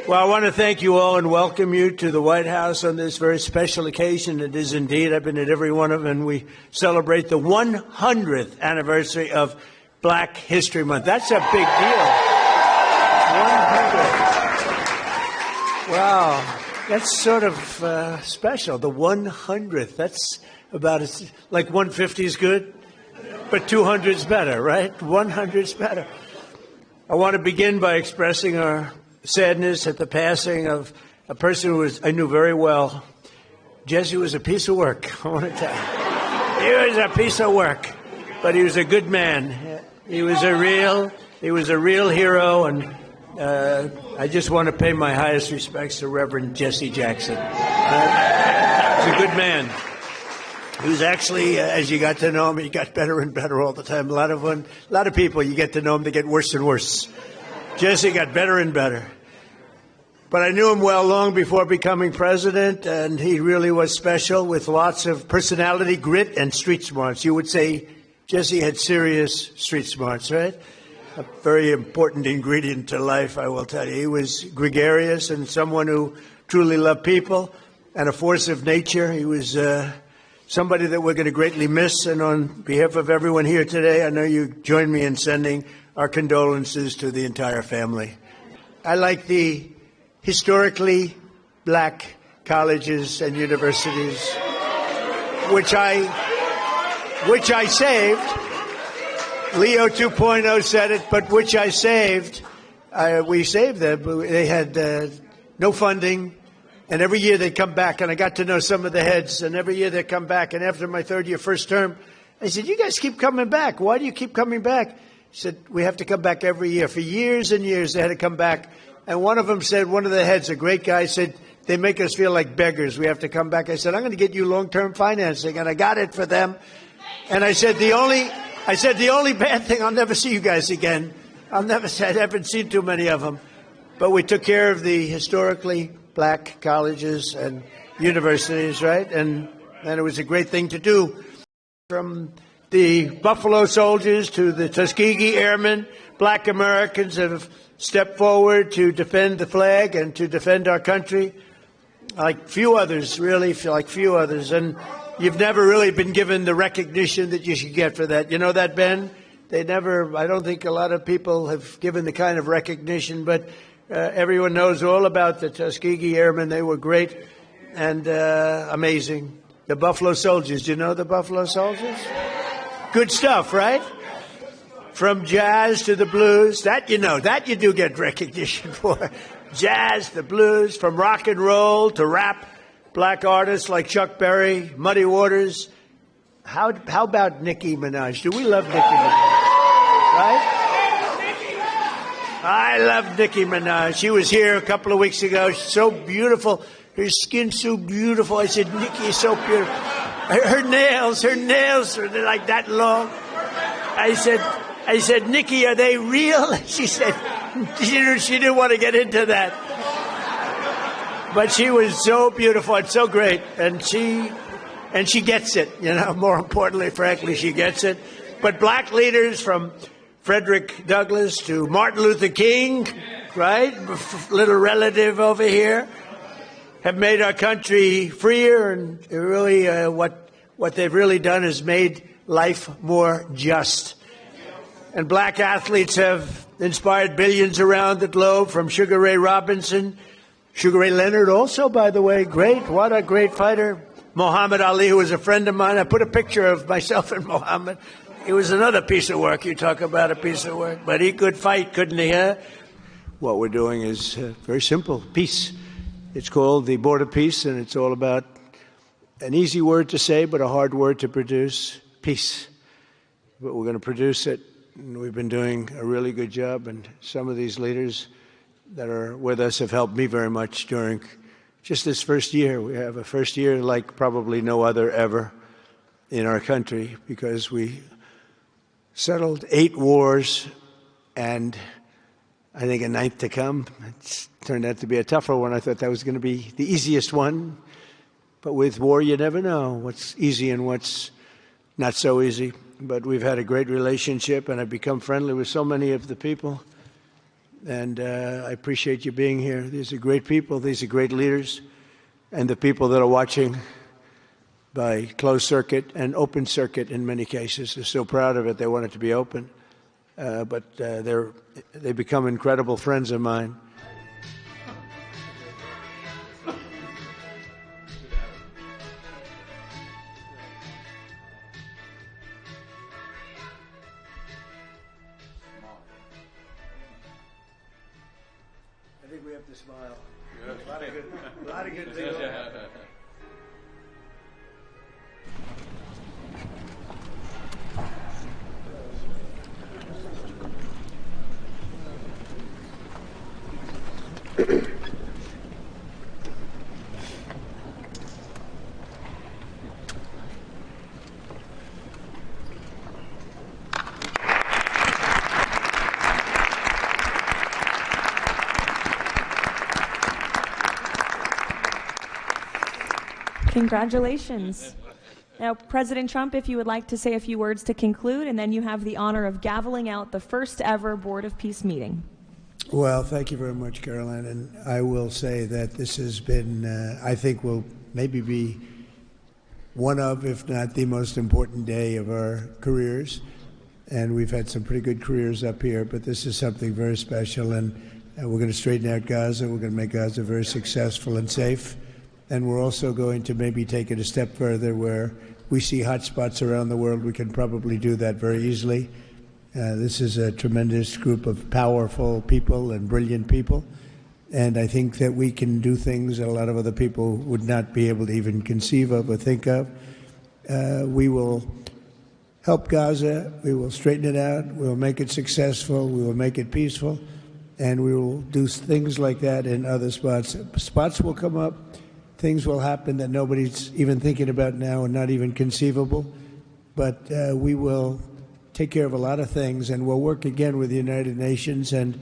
Well, I want to thank you all and welcome you to the White House on this very special occasion. It is indeed. I've been at every one of them, and we celebrate the 100th anniversary of Black History Month. That's a big deal. 100. Wow. That's sort of special. The 100th. That's about as, like 150 is good, but 200 is better, right? 100 is better. I want to begin by expressing our sadness at the passing of a person who I knew very well. Jesse was a piece of work, I want to tell you. He was a piece of work, but he was a good man. He was a real hero, and I just want to pay my highest respects to Reverend Jesse Jackson. He's a good man. He was actually, as you got to know him, he got better and better all the time. A lot of people, you get to know them, they get worse and worse. Jesse got better and better. But I knew him well long before becoming president, and he really was special with lots of personality, grit, and street smarts. You would say Jesse had serious street smarts, right? A very important ingredient to life, I will tell you. He was gregarious and someone who truly loved people and a force of nature. He was somebody that we're going to greatly miss. And on behalf of everyone here today, I know you join me in sending our condolences to the entire family. I like the historically black colleges and universities, which I saved. Leo 2.0 said it, but which I saved. We saved them. They had no funding, and every year they'd come back, and I got to know some of the heads, and every year they'd come back, and after my third year, first term, I said, you guys keep coming back. Why do you keep coming back? He said, we have to come back every year. For years and years, they had to come back. And one of them said, one of the heads, a great guy, said, they make us feel like beggars. We have to come back. I said, I'm going to get you long-term financing. And I got it for them. And I said, the only bad thing, I'll never see you guys again. I haven't seen too many of them. But we took care of the historically black colleges and universities, right? And it was a great thing to do. From the Buffalo Soldiers to the Tuskegee Airmen, black Americans have stepped forward to defend the flag and to defend our country like few others, really, like few others. And you've never really been given the recognition that you should get for that. You know that, Ben? I don't think a lot of people have given the kind of recognition, but everyone knows all about the Tuskegee Airmen. They were great and amazing. The Buffalo Soldiers. Do you know the Buffalo Soldiers? Good stuff, right? From jazz to the blues. That you know. That you do get recognition for. Jazz, the blues, from rock and roll to rap. Black artists like Chuck Berry, Muddy Waters. How about Nicki Minaj? Do we love Nicki Minaj? Right? I love Nicki Minaj. She was here a couple of weeks ago. She's so beautiful. Her skin's so beautiful. I said, Nicki is so beautiful. Her nails are like that long. I said, Nicki, are they real? She said, she didn't want to get into that. But she was so beautiful and so great. And she gets it, you know, more importantly, frankly, she gets it. But black leaders from Frederick Douglass to Martin Luther King, right? Little relative over here, have made our country freer, and really what they've really done is made life more just. And black athletes have inspired billions around the globe, from Sugar Ray Robinson, Sugar Ray Leonard also, by the way, great. What a great fighter. Muhammad Ali, who was a friend of mine. I put a picture of myself and Muhammad. He was another piece of work. You talk about a piece of work. But he could fight, couldn't he? Huh? What we're doing is very simple. Peace. It's called the Board of Peace, and it's all about an easy word to say, but a hard word to produce. Peace. But we're going to produce it, and we've been doing a really good job. And some of these leaders that are with us have helped me very much during just this first year. We have a first year like probably no other ever in our country, because we settled 8 wars and I think a 9th to come. It's turned out to be a tougher one. I thought that was going to be the easiest one. But with war, you never know what's easy and what's not so easy. But we've had a great relationship, and I've become friendly with so many of the people And I appreciate you being here. These are great people. These are great leaders. And the people that are watching by closed circuit and open circuit in many cases are so proud of it. They want it to be open. But they become incredible friends of mine. I think we have to smile. A lot of good things. Congratulations. Now, President Trump, if you would like to say a few words to conclude, and then you have the honor of gaveling out the first ever Board of Peace meeting. Well, thank you very much, Caroline. And I will say that this has been, I think, will maybe be one of, if not the most important day of our careers. And we've had some pretty good careers up here, but this is something very special. And we're going to straighten out Gaza. We're going to make Gaza very successful and safe. And we're also going to maybe take it a step further where we see hotspots around the world. We can probably do that very easily. This is a tremendous group of powerful people and brilliant people. And I think that we can do things that a lot of other people would not be able to even conceive of or think of. We will help Gaza. We will straighten it out. We will make it successful. We will make it peaceful. And we will do things like that in other spots. Spots will come up. Things will happen that nobody's even thinking about now and not even conceivable. But we will take care of a lot of things, and we'll work again with the United Nations and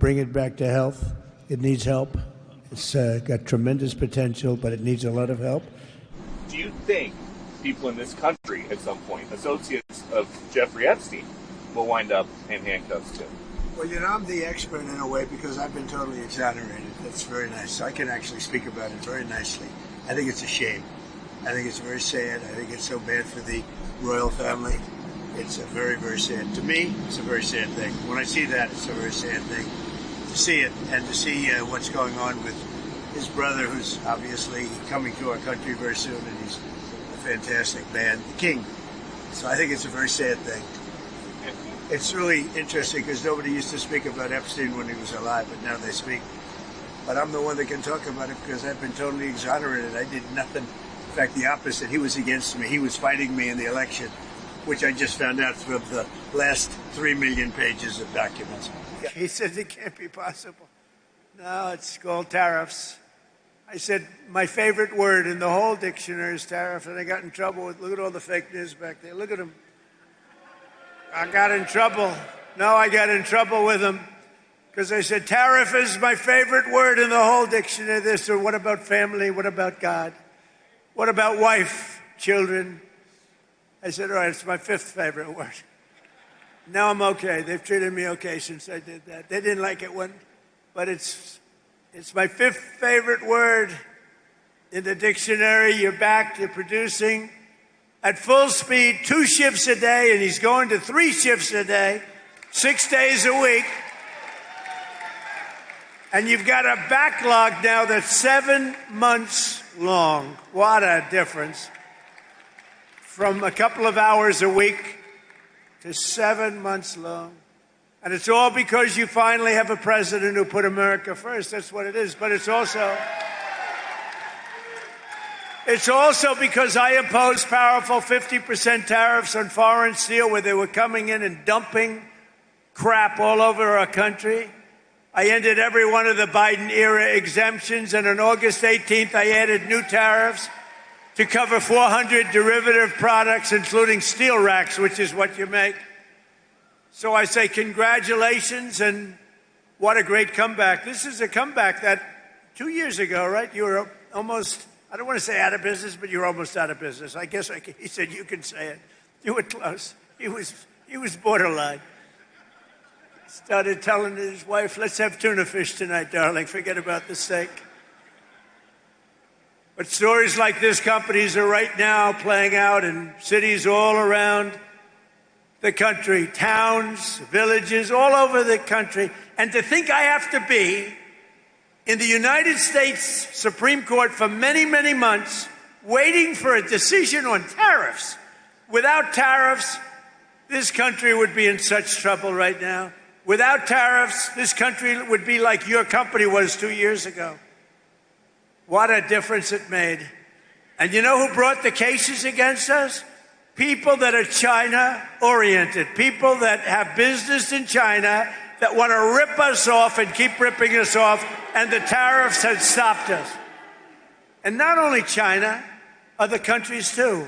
bring it back to health. It needs help. It's got tremendous potential, but it needs a lot of help. Do you think people in this country at some point, associates of Jeffrey Epstein, will wind up in handcuffs too? Well, I'm the expert in a way because I've been totally exonerated. That's very nice. So I can actually speak about it very nicely. I think it's a shame. I think it's very sad. I think it's so bad for the royal family. It's a very, very sad. To me, it's a very sad thing. When I see that, it's a very sad thing to see it and to see what's going on with his brother, who's obviously coming to our country very soon, and he's a fantastic man, the king. So I think it's a very sad thing. It's really interesting because nobody used to speak about Epstein when he was alive, but now they speak. But I'm the one that can talk about it because I've been totally exonerated. I did nothing. In fact, the opposite. He was against me. He was fighting me in the election, which I just found out from the last 3 million pages of documents. He says it can't be possible. No, it's called tariffs. I said my favorite word in the whole dictionary is tariff, and I got in trouble with, look at all the fake news back there. Look at them. I got in trouble. No, I got in trouble with them because I said tariff is my favorite word in the whole dictionary. They said, what about family? What about God? What about wife, children? I said, all right, it's my 5th favorite word. Now I'm okay. They've treated me okay since I did that. They didn't like it but it's my 5th favorite word in the dictionary. You're back. You're producing at full speed, 2 shifts a day, and he's going to 3 shifts a day, 6 days a week. And you've got a backlog now that's 7 months long. What a difference. From a couple of hours a week to 7 months long. And it's all because you finally have a president who put America first. That's what it is. But it's also because I imposed powerful 50% tariffs on foreign steel where they were coming in and dumping crap all over our country. I ended every one of the Biden-era exemptions, and on August 18th, I added new tariffs to cover 400 derivative products, including steel racks, which is what you make. So I say congratulations, and what a great comeback. This is a comeback that 2 years ago, right, you were almost, I don't want to say out of business, but you're almost out of business. I guess he said you can say it. You were close. He was borderline. started telling his wife, let's have tuna fish tonight, darling. Forget about the steak. But stories like this, companies are right now playing out in cities all around the country, towns, villages, all over the country. And to think I have to be in the United States Supreme Court for many, many months waiting for a decision on tariffs. Without tariffs, this country would be in such trouble right now. Without tariffs, this country would be like your company was 2 years ago. What a difference it made. And you know who brought the cases against us? People that are China-oriented, people that have business in China that want to rip us off and keep ripping us off, and the tariffs had stopped us. And not only China, other countries too.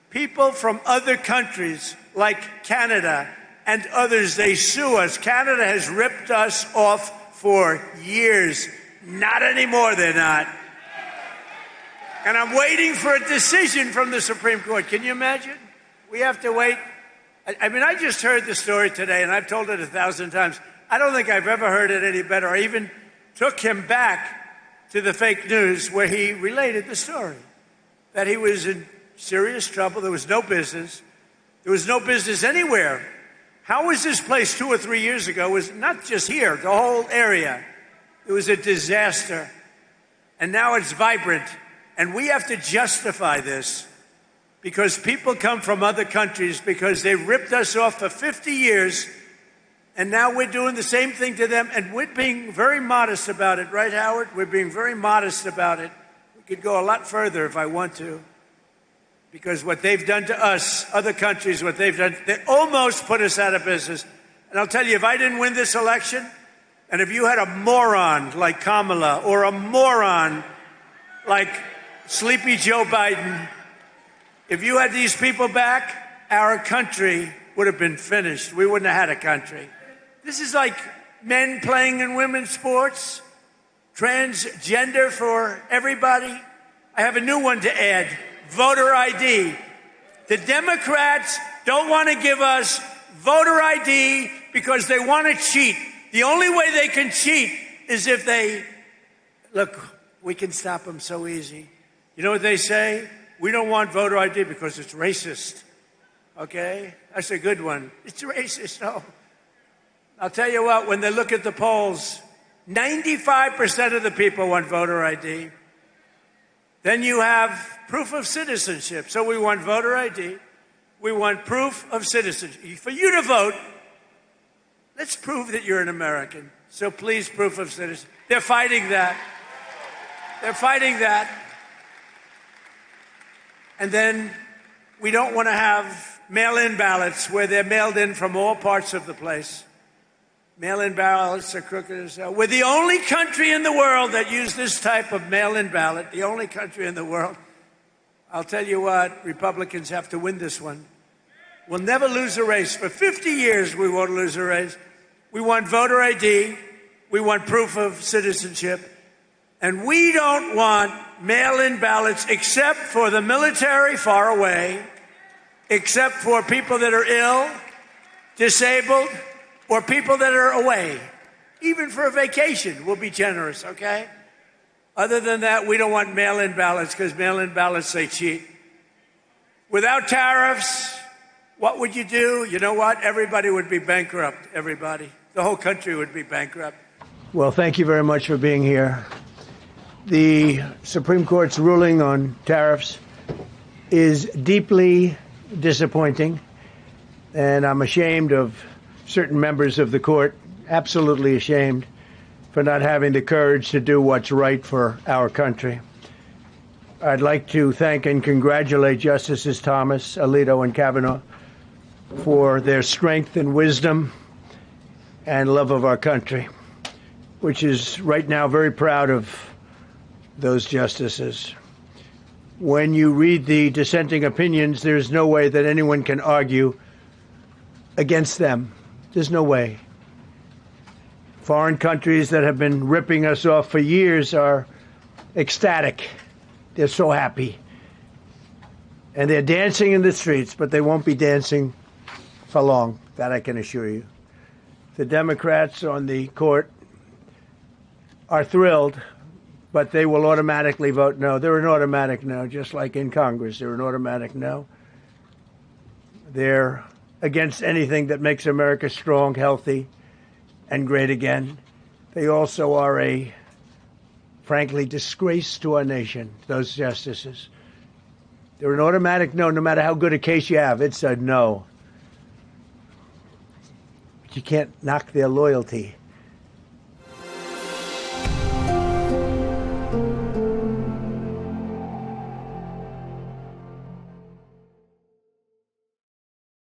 People from other countries like Canada and others, they sue us. Canada has ripped us off for years. Not anymore, they're not. And I'm waiting for a decision from the Supreme Court. Can you imagine? We have to wait. I mean, I just heard the story today, and I've told it 1,000 times. I don't think I've ever heard it any better. I even took him back to the fake news where he related the story, that he was in serious trouble. There was no business. There was no business anywhere. How was this place 2 or 3 years ago? It was not just here, the whole area. It was a disaster. And now it's vibrant. And we have to justify this because people come from other countries because they ripped us off for 50 years. And now we're doing the same thing to them. And we're being very modest about it. Right, Howard? We're being very modest about it. We could go a lot further if I want to. Because what they've done to us, other countries, what they've done, they almost put us out of business. And I'll tell you, if I didn't win this election, and if you had a moron like Kamala or a moron like Sleepy Joe Biden, if you had these people back, our country would have been finished. We wouldn't have had a country. This is like men playing in women's sports, transgender for everybody. I have a new one to add, voter ID. The Democrats don't want to give us voter ID because they want to cheat. The only way they can cheat is if they, look, we can stop them so easy. You know what they say? We don't want voter ID because it's racist. Okay? That's a good one. It's racist. No. I'll tell you what, when they look at the polls, 95% of the people want voter ID. Then you have proof of citizenship. So we want voter ID. We want proof of citizenship. For you to vote, let's prove that you're an American. So please, proof of citizenship. They're fighting that. They're fighting that. And then we don't want to have mail-in ballots where they're mailed in from all parts of the place. Mail-in ballots are crooked as hell. We're the only country in the world that use this type of mail-in ballot, the only country in the world. I'll tell you what, Republicans have to win this one. We'll never lose a race. For 50 years, we won't lose a race. We want voter ID. We want proof of citizenship. And we don't want mail-in ballots except for the military far away, except for people that are ill, disabled, or people that are away. Even for a vacation, we'll be generous, okay? Other than that, we don't want mail-in ballots because mail-in ballots, they cheat. Without tariffs, what would you do? You know what? Everybody would be bankrupt, everybody. The whole country would be bankrupt. Well, thank you very much for being here. The Supreme Court's ruling on tariffs is deeply disappointing, and I'm ashamed of certain members of the court, absolutely ashamed, for not having the courage to do what's right for our country. I'd like to thank and congratulate Justices Thomas, Alito, and Kavanaugh for their strength and wisdom and love of our country, which is right now very proud of those justices. When you read the dissenting opinions, there's no way that anyone can argue against them. There's no way. Foreign countries that have been ripping us off for years are ecstatic. They're so happy. And they're dancing in the streets, but they won't be dancing for long, that I can assure you. The Democrats on the court are thrilled, but they will automatically vote no. They're an automatic no, just like in Congress. They're an automatic no. They're against anything that makes America strong, healthy, and great again. They also are a, frankly, disgrace to our nation, those justices. They're an automatic no, no matter how good a case you have. It's a no. But you can't knock their loyalty.